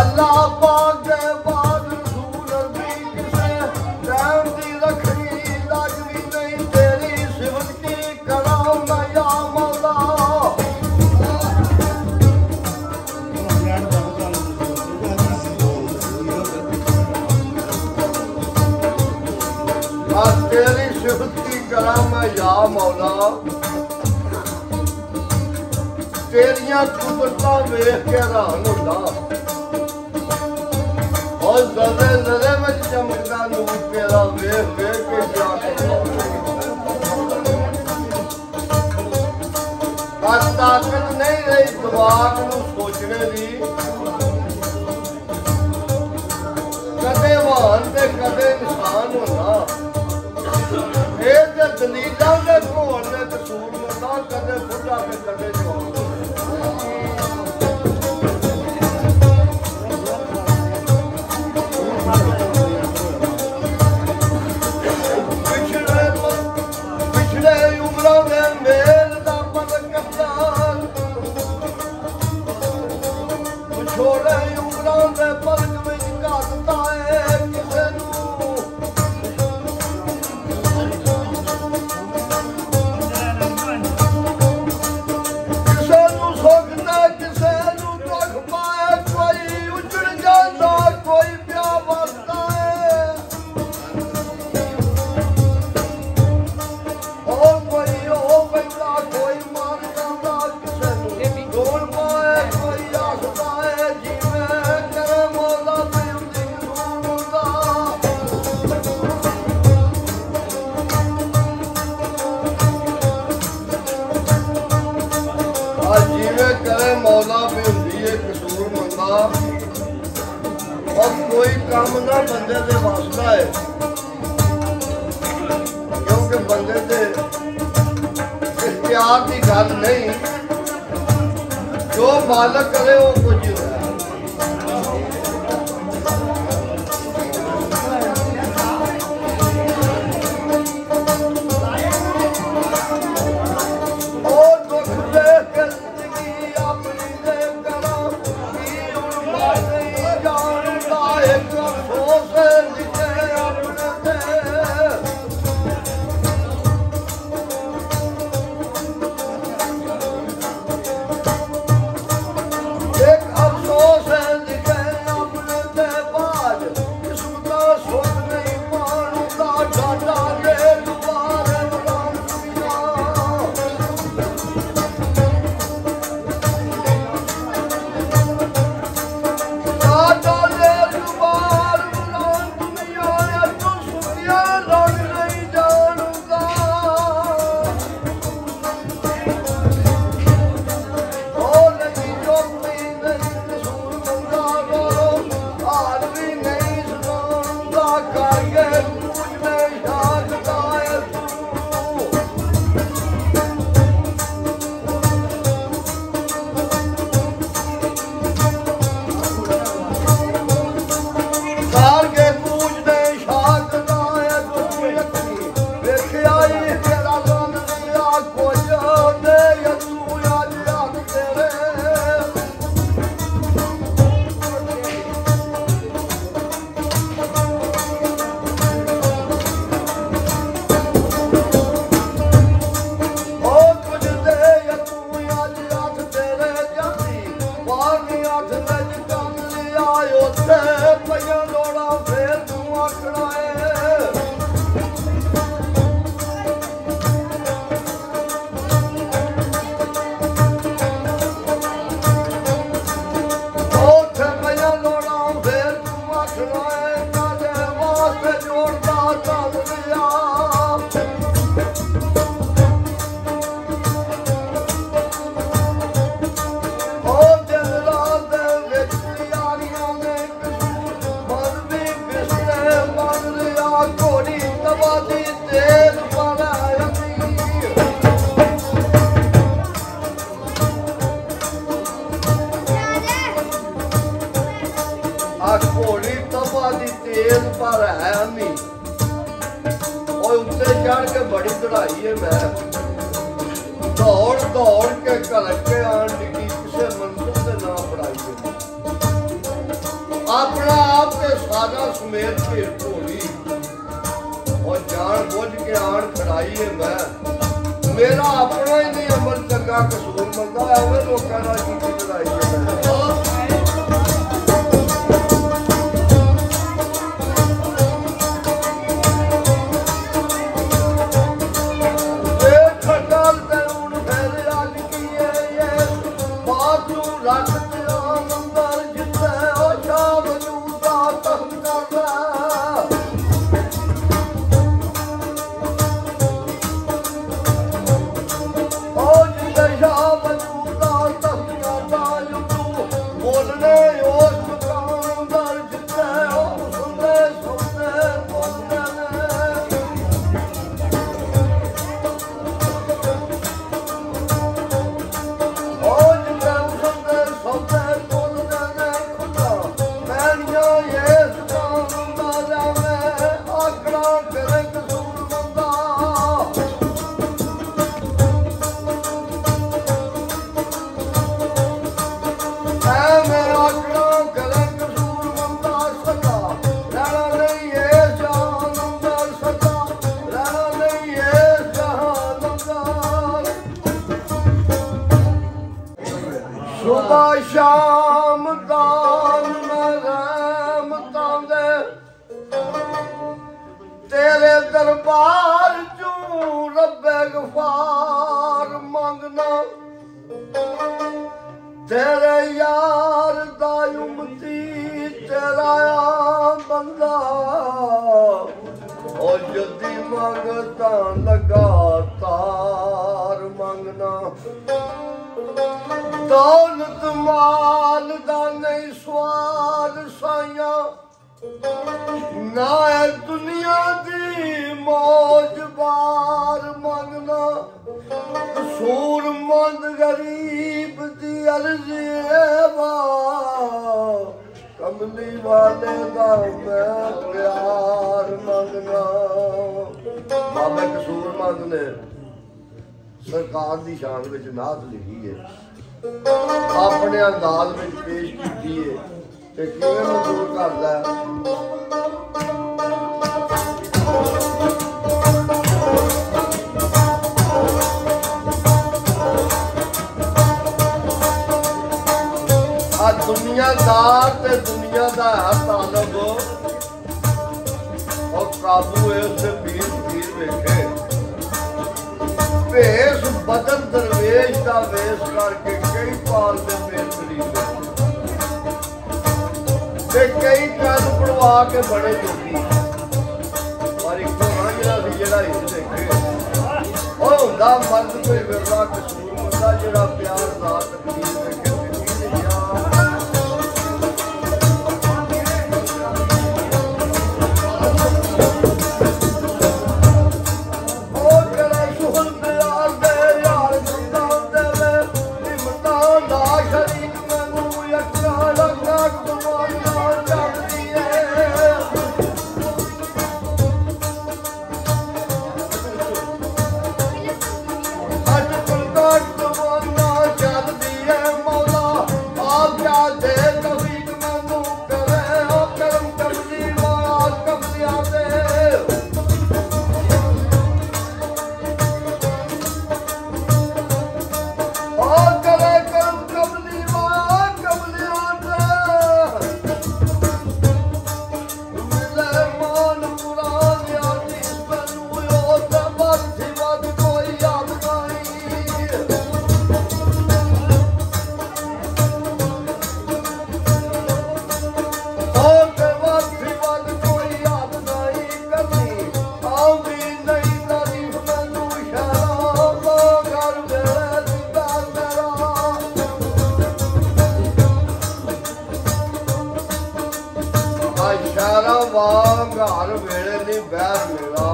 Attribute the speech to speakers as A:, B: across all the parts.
A: अल्लाह पाक दे बाद रसूल भी किसे टाइम दी रखनी लगदी नहीं तेरी सिफत की कराऊं मैं या मौला तेरी सिफत की कराऊं मैं या मौला तेरियां कुदरतां वेख के हैरान होंदा और ज़रे ज़रे में चमकदा नूर तेरा वेख वेख के जान ताकत नहीं रही दिमाग नूं सोचने दी कदे वाहन ते कदे इंसान होंदा ये ते दलीलां दे घोल ने कसूर होंदा कदे बुढ़ा ते कदे जवान कोई काम ना बंदे दे वास्ता है क्योंकि बंदे दे इख्तियार की गल नहीं जो मालक करे वो कुछ है चढ़ के बड़ी चढ़ाई है मैं दौड़ दौड़ के घर के आन डिगी किसी मंजिल से ना पढ़ाई है राजा समेत भीड़ भोली और जान बुझ के आन खड़ाई है मैं मेरा अपना ही नहीं अमल चंगा कसूर मंदा है लोगों का की लड़ाई है शाम दान रहमतां दे तेरे दरबार चूं रब्बे गफार मंगना तेरे यार दा उम्मती तेरा बंदा ओ जदी मंगता लगातार मंगना दौलत माल दा नहीं स्वाद साइया ना दुनिया दी मौज बार मंगना सूरमंद गरीब दी अर्जी कमली वाले दा मैं प्यार मंगना बाबा कसूरमंद ने सरकार दी शान विच नात लिखी है अपने अंदाज में पेश की है ते किवें मंजूर करदा है आ दुनियादार ते दुनिया दा है तालब और काबू है उससे पीर वेखे भेस बदल दरवेश का वेश करके कई पाल दे मेल खरीदे ते कई कद पड़वा के बड़े जोगी पर एक रांझा सी जेड़ा इस देखे ओ हुंदा मर्द कोई विरला कसूर मंदा जेड़ा प्यार दा तकदीर देखे हर वेले नहीं बैर मेरा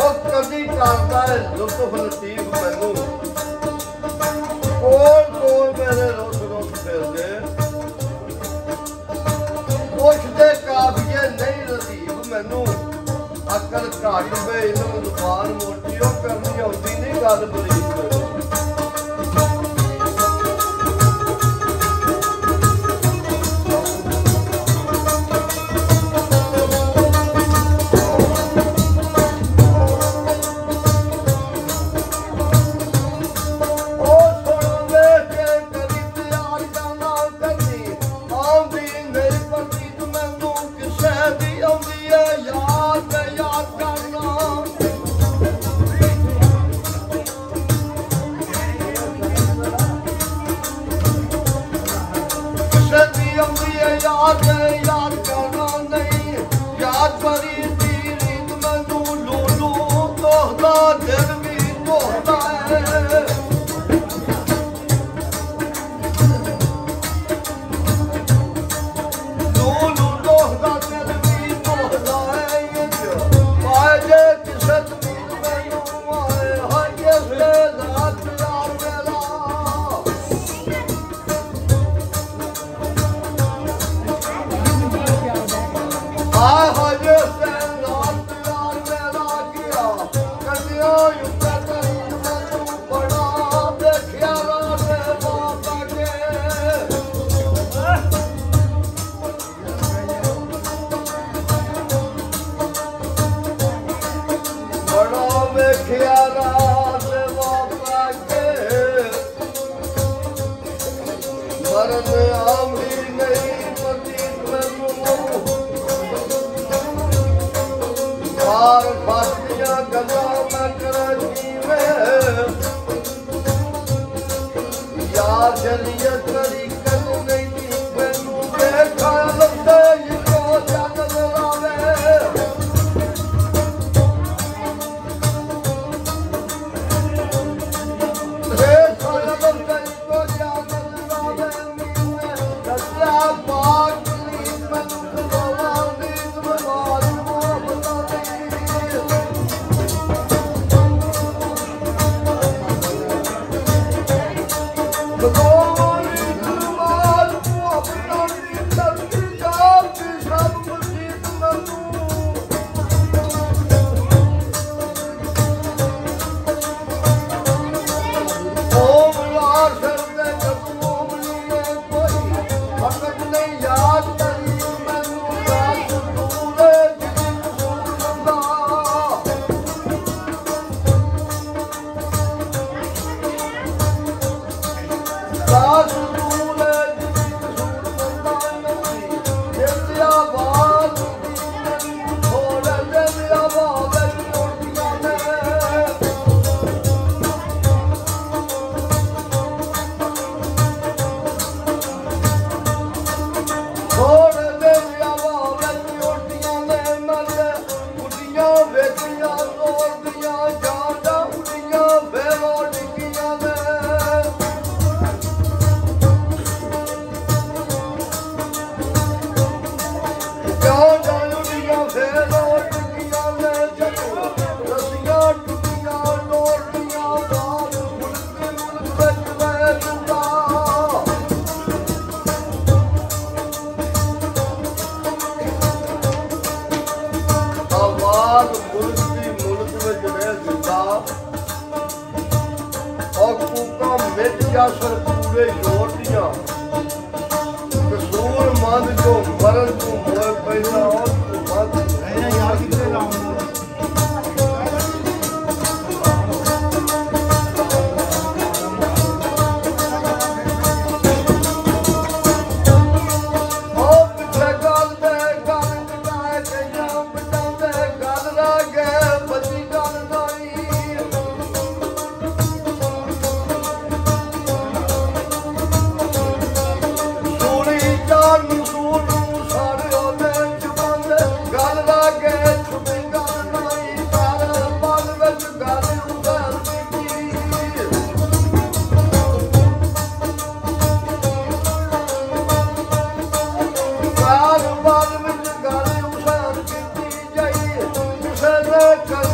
A: और कदी करता है लुत्फ लतीफ मैनू कोल कोल मेरे रुस रुस फिरदे पुछदे काफिए नहीं लतीफ मैनू अकल घट वे इल्म जुबान मोटी ओ करनी आउंदी नहीं गल बरीक Good.